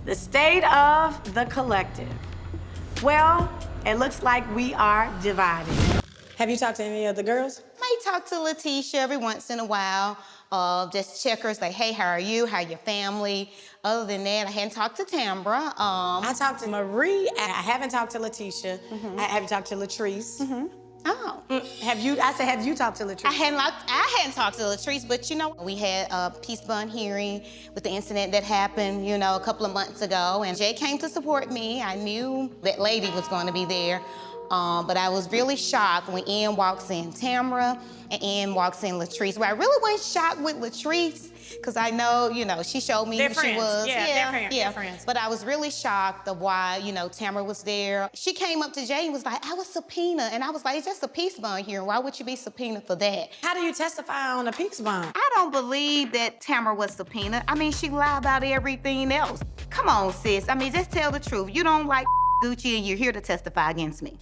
The state of the collective. Well, it looks like we are divided. Have you talked to any of the girls? I might talk to Latrice every once in a while. Just check her, say, hey, how are you? How your family? Other than that, I hadn't talked to Tambra. I talked to Marie. I haven't talked to Letitia. Have you talked to Latrice? Oh. Have you talked to Latrice? I hadn't talked to Latrice, but you know, we had a peace bond hearing with the incident that happened, you know, a couple of months ago, and Jay came to support me. I knew that lady was going to be there, but I was really shocked when Ian walks in Tamra and Ian walks in Latrice. Well, I really wasn't shocked with Latrice, because I know, you know, she showed me who she was. They're friends. But I was really shocked of why, you know, Tamra was there. She came up to Jay and was like, I was subpoenaed. And I was like, it's just a peace bond here. Why would you be subpoenaed for that? How do you testify on a peace bond? I don't believe that Tamra was subpoenaed. I mean, she lied about everything else. Come on, sis. I mean, just tell the truth. You don't like Sogucci and you're here to testify against me.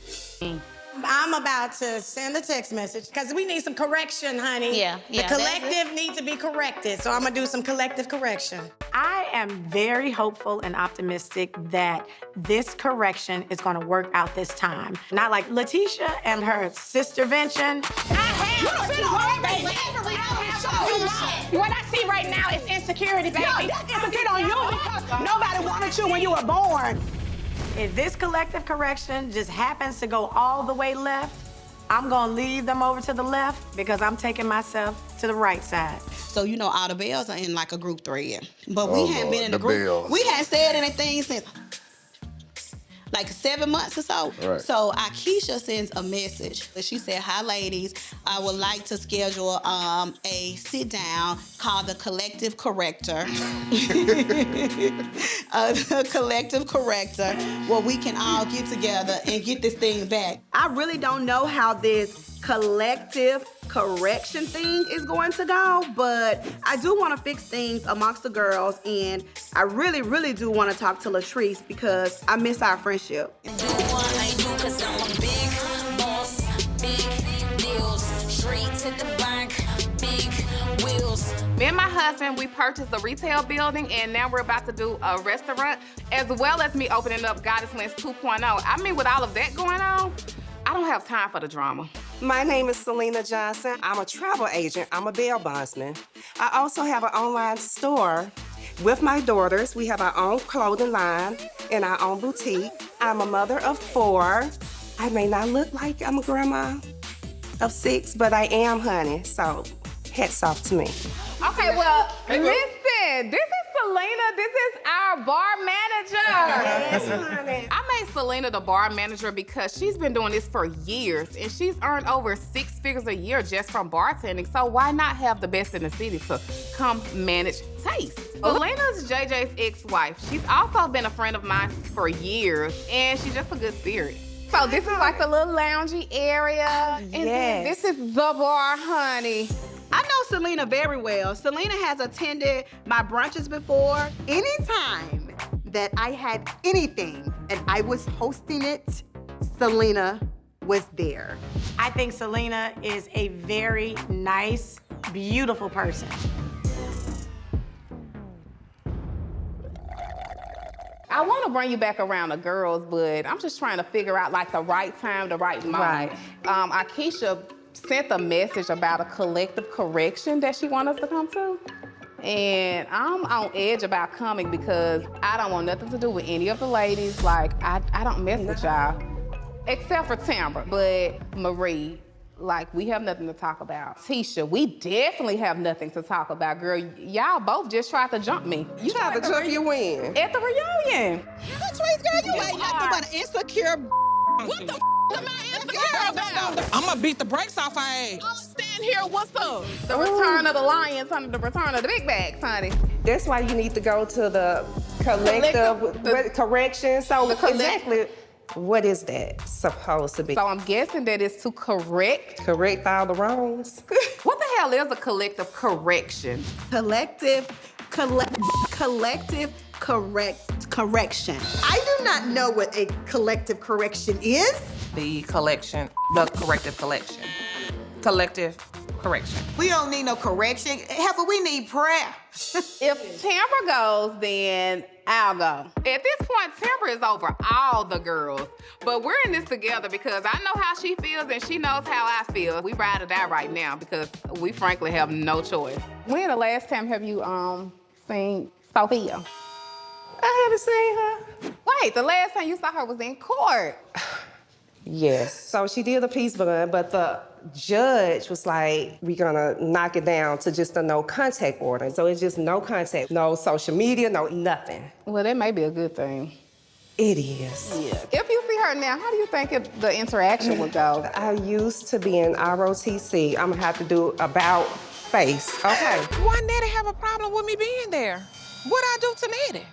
I'm about to send a text message because we need some correction, honey. Yeah. The collective needs to be corrected, so I'm gonna do some collective correction. I am very hopeful and optimistic that this correction is gonna work out this time. Not like Letitia and her sistervention. What I see right now is insecurity, baby. No, that's insecurity on you because nobody wanted you when you were born. If this collective correction just happens to go all the way left, I'm gonna leave them over to the left because I'm taking myself to the right side. So, you know, all the Bells are in like a group thread. But we hadn't been in a group. Bells. We hadn't said anything since like 7 months or so. Right. So Aikisha sends a message. She said, hi ladies, I would like to schedule a sit down called the Collective Corrector. The Collective Corrector, where we can all get together and get this thing back. I really don't know how this collective correction thing is going to go, but I do want to fix things amongst the girls, and I really, really do want to talk to Latrice because I miss our friendship. Me and my husband, we purchased a retail building, and now we're about to do a restaurant, as well as me opening up Goddess Lens 2.0. I mean, with all of that going on, I don't have time for the drama. My name is Selena Johnson. I'm a travel agent. I'm a bail bondsman. I also have an online store with my daughters. We have our own clothing line and our own boutique. I'm a mother of 4. I may not look like I'm a grandma of 6, but I am, honey. So hats off to me. Okay, well, listen, this is Selena. This is our bar manager. Yes, honey. I made Selena the bar manager because she's been doing this for years, and she's earned over 6 figures a year just from bartending, so why not have the best in the city to come manage Taste? Selena's JJ's ex-wife. She's also been a friend of mine for years, and she's just a good spirit. So this is like a little loungy area, and then this is the bar, honey. I know Selena very well. Selena has attended my brunches before. Anytime that I had anything and I was hosting it, Selena was there. I think Selena is a very nice, beautiful person. I want to bring you back around the girls, but I'm just trying to figure out like the right time, the right moment. Aikisha sent a message about a collective correction that she wants us to come to. And I'm on edge about coming because I don't want nothing to do with any of the ladies. Like, I don't mess with y'all. Except for Tambra. But Marie, like, we have nothing to talk about. Tisha, we definitely have nothing to talk about. Girl, y'all both just tried to jump me. You tried to jump your win. At the reunion. Latrice, girl, you ain't nothing but an insecure. What the am I insecure about? I'm gonna beat the brakes off her ass. I'm standing here, what's up? The return of the lions, honey, the return of the big bags, honey. That's why you need to go to the collective correction. So exactly, what is that supposed to be? So I'm guessing that it's to correct Correct all the wrongs. What the hell is a collective correction? Collective correction. I do not know what a collective correction is. The corrective collection. correction. We don't need no correction. Heifer, we need prayer. If Tamara goes, then I'll go. At this point, Tamara is over all the girls. But we're in this together because I know how she feels and she knows how I feel. We ride or die right now because we frankly have no choice. When the last time have you seen Sophia? I haven't seen her. Wait, the last time you saw her was in court. Yes. So she did a peace bond, but the judge was like, we're gonna knock it down to just a no contact order. So it's just no contact, no social media, no nothing. Well, that may be a good thing. It is. Yeah. If you see her now, how do you think the interaction would go? I used to be in ROTC. I'm gonna have to do about face. Okay. Why Nettie have a problem with me being there? What'd I do to Nettie?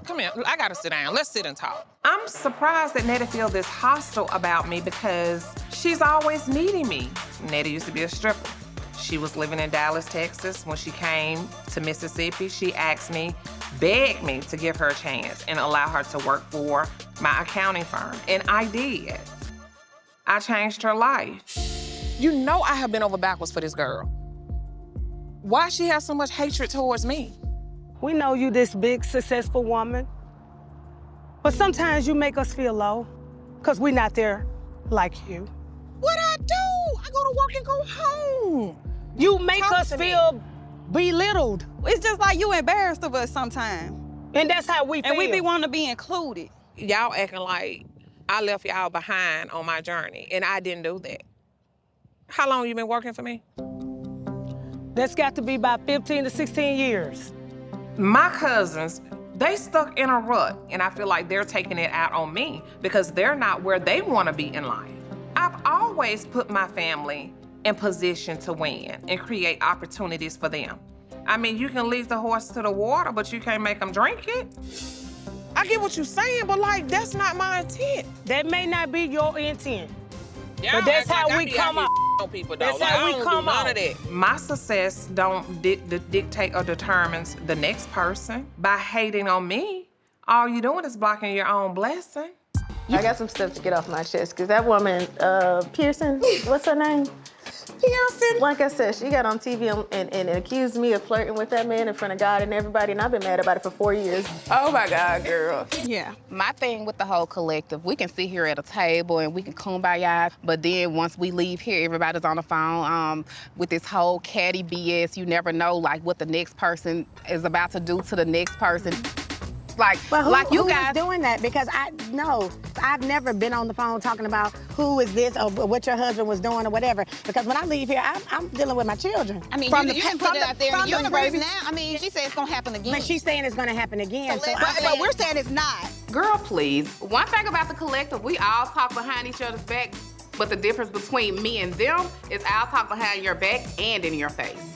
Come here, I gotta sit down. Let's sit and talk. I'm surprised that Nettie feels this hostile about me because she's always needing me. Nettie used to be a stripper. She was living in Dallas, Texas. When she came to Mississippi, she asked me, begged me to give her a chance and allow her to work for my accounting firm. And I did. I changed her life. You know I have been over backwards for this girl. Why she has so much hatred towards me? We know you this big, successful woman, but sometimes you make us feel low, because we're not there like you. What I do? I go to work and go home. You make us feel belittled. It's just like you embarrassed of us sometimes. And that's how we feel. And we be wanting to be included. Y'all acting like I left y'all behind on my journey, and I didn't do that. How long you been working for me? That's got to be about 15 to 16 years. My cousins, they stuck in a rut, and I feel like they're taking it out on me because they're not where they want to be in life. I've always put my family in position to win and create opportunities for them. I mean, you can lead the horse to the water, but you can't make them drink it. I get what you're saying, but like, that's not my intent. That may not be your intent. Y'all but that's act how like we come up. People, that's like, how we come none up. of that. My success don't dictate or determines the next person. By hating on me, all you're doing is blocking your own blessing. I got some stuff to get off my chest, because that woman, Pearson, what's her name? Pearson. Like I said, she got on TV and accused me of flirting with that man in front of God and everybody, and I've been mad about it for 4 years. Oh my God, girl. Yeah. My thing with the whole collective, we can sit here at a table and we can kumbaya, but then once we leave here, everybody's on the phone with this whole catty BS. You never know like what the next person is about to do to the next person. Like, who is doing that? Because I've never been on the phone talking about who is this or what your husband was doing or whatever. Because when I leave here, I'm dealing with my children. I mean, you can put it out there in the universe now. I mean, she said it's gonna happen again. But she's saying it's gonna happen again. But we're saying it's not. Girl, please. One thing about the collective, we all talk behind each other's back, but the difference between me and them is I'll talk behind your back and in your face.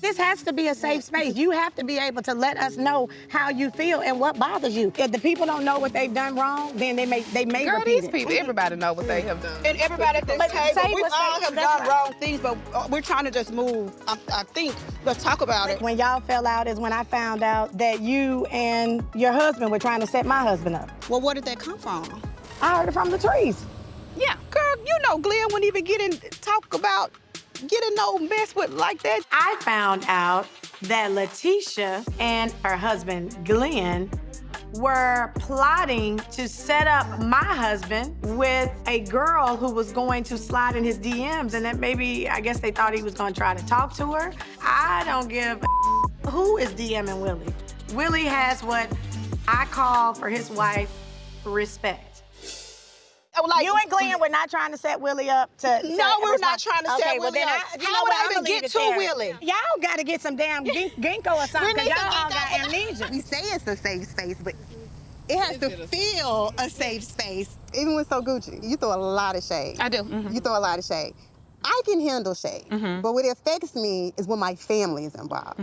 This has to be a safe space. You have to be able to let us know how you feel and what bothers you. If the people don't know what they've done wrong, then they may Girl, repeat these it. people, everybody know what they have done. And everybody at this table, we all have done right. wrong things, but we're trying to just move. I think, let's talk about it. When y'all fell out is when I found out that you and your husband were trying to set my husband up. Well, where did that come from? I heard it from Latrice. Yeah. Girl, you know Glenn wouldn't even talk about getting no mess with like that. I found out that Letitia and her husband, Glenn, were plotting to set up my husband with a girl who was going to slide in his DMs, and that maybe, I guess they thought he was gonna try to talk to her. I don't give a who is DMing Willie. Willie has what I call for his wife respect. Like, you and Glenn were not trying to set Willie up to... No, we're not trying to set Willie up. How would I even get to Willie? Y'all got to get some damn ginkgo or something, because y'all all got amnesia. We say it's a safe space, but it has to feel a safe space. Even with Sogucci, you throw a lot of shade. I do. Mm-hmm. You throw a lot of shade. I can handle shade, but what affects me is when my family is involved.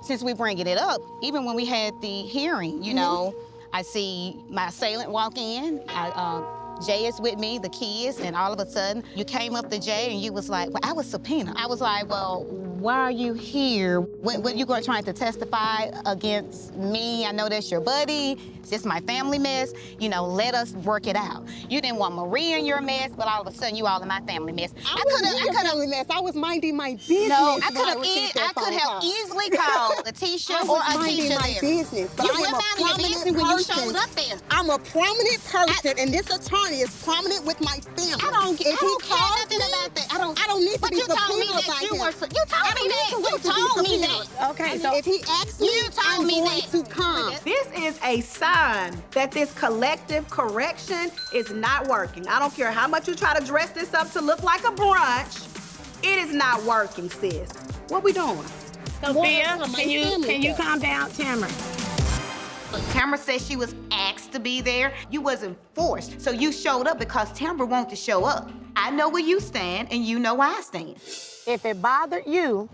Since we bringing it up, even when we had the hearing, you know, I see my assailant walk in. Jay is with me, the kids, and all of a sudden, you came up to Jay and you was like, well, I was subpoenaed. I was like, well, why are you here? What you going trying to testify against me? I know that's your buddy. It's just my family mess. You know, let us work it out. You didn't want Marie in your mess, but all of a sudden you all in my family mess. I was minding my business. No, I could have easily called Latisha or minding Aikisha my there. business, but You I am a went down to your prominent business when you person. showed up there. I'm a prominent person, and this attorney is prominent with my family. I don't care nothing about that. I don't need to be you told me that by you him. were. You told me that. You told me that. Okay, so if he asks me, You told I'm me going that. to come. This is a sign that this collective correction is not working. I don't care how much you try to dress this up to look like a brunch. It is not working, sis. What we doing? Sophia, can you calm down, Tamara? Tamara said she was asked to be there. You wasn't forced. So you showed up because Tamara wanted to show up. I know where you stand, and you know where I stand. If it bothered you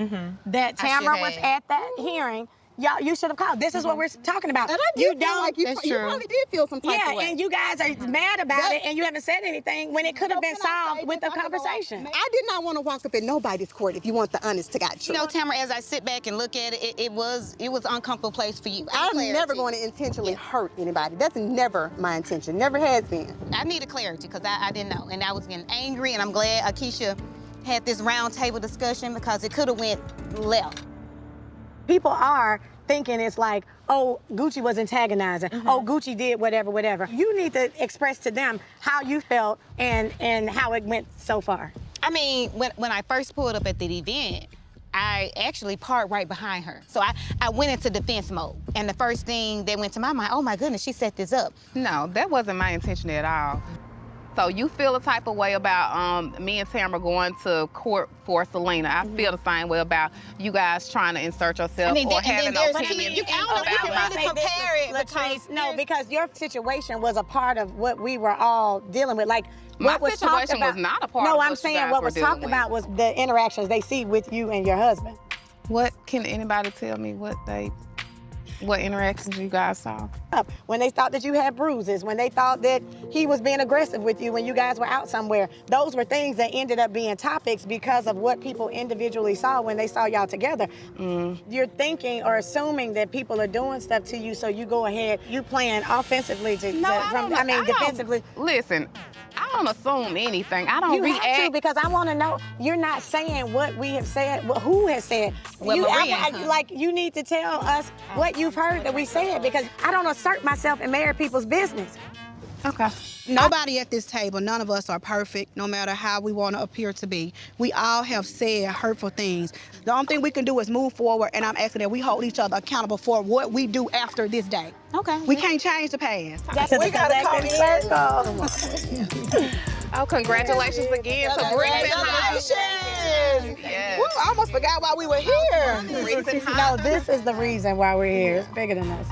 that Tamara was have. at that hearing, y'all, you should have called. This is what we're talking about. And I did feel like you probably did feel some type of way. and you guys are mad about it, and you haven't said anything when it could have been solved with a conversation. I did not want to walk up in nobody's court, if you want the honest to God truth. You know, Tamara, as I sit back and look at it, it was an uncomfortable place for you. I'm never going to intentionally hurt anybody. That's never my intention. Never has been. I needed clarity because I didn't know, and I was getting angry, and I'm glad Aikisha had this round table discussion because it could have went left. People are thinking it's like, oh, Gucci was antagonizing. Oh, Gucci did whatever. You need to express to them how you felt and how it went so far. I mean, when I first pulled up at the event, I actually parked right behind her. So I went into defense mode. And the first thing that went to my mind, oh my goodness, she set this up. No, that wasn't my intention at all. So you feel a type of way about me and Tamara going to court for Selena. I feel the same way about you guys trying to insert yourself or having opinions about my because your situation was a part of what we were all dealing with. Like, My what was talked situation about, was not a part no, of I'm what you saying guys what were was talked dealing about was the interactions they see with you and your husband. What can anybody tell me what interactions you guys saw? When they thought that you had bruises, when they thought that he was being aggressive with you when you guys were out somewhere, those were things that ended up being topics because of what people individually saw when they saw y'all together. You're thinking or assuming that people are doing stuff to you, so you go ahead, you playing offensively defensively. Listen, I don't assume anything. I don't You react. have to, because I want to know. You're not saying what we have said, who has said. You need to tell us what you've heard that we said, because I don't assert myself in married people's business. Okay. Nobody at this table, none of us are perfect, no matter how we want to appear to be. We all have said hurtful things. The only thing we can do is move forward, and I'm asking that we hold each other accountable for what we do after this day. Okay. We can't change the past. We got to come circle. Oh, congratulations again to Brittany. Yes. Woo, I almost forgot why we were here. No, this is the reason why we're here. It's bigger than us.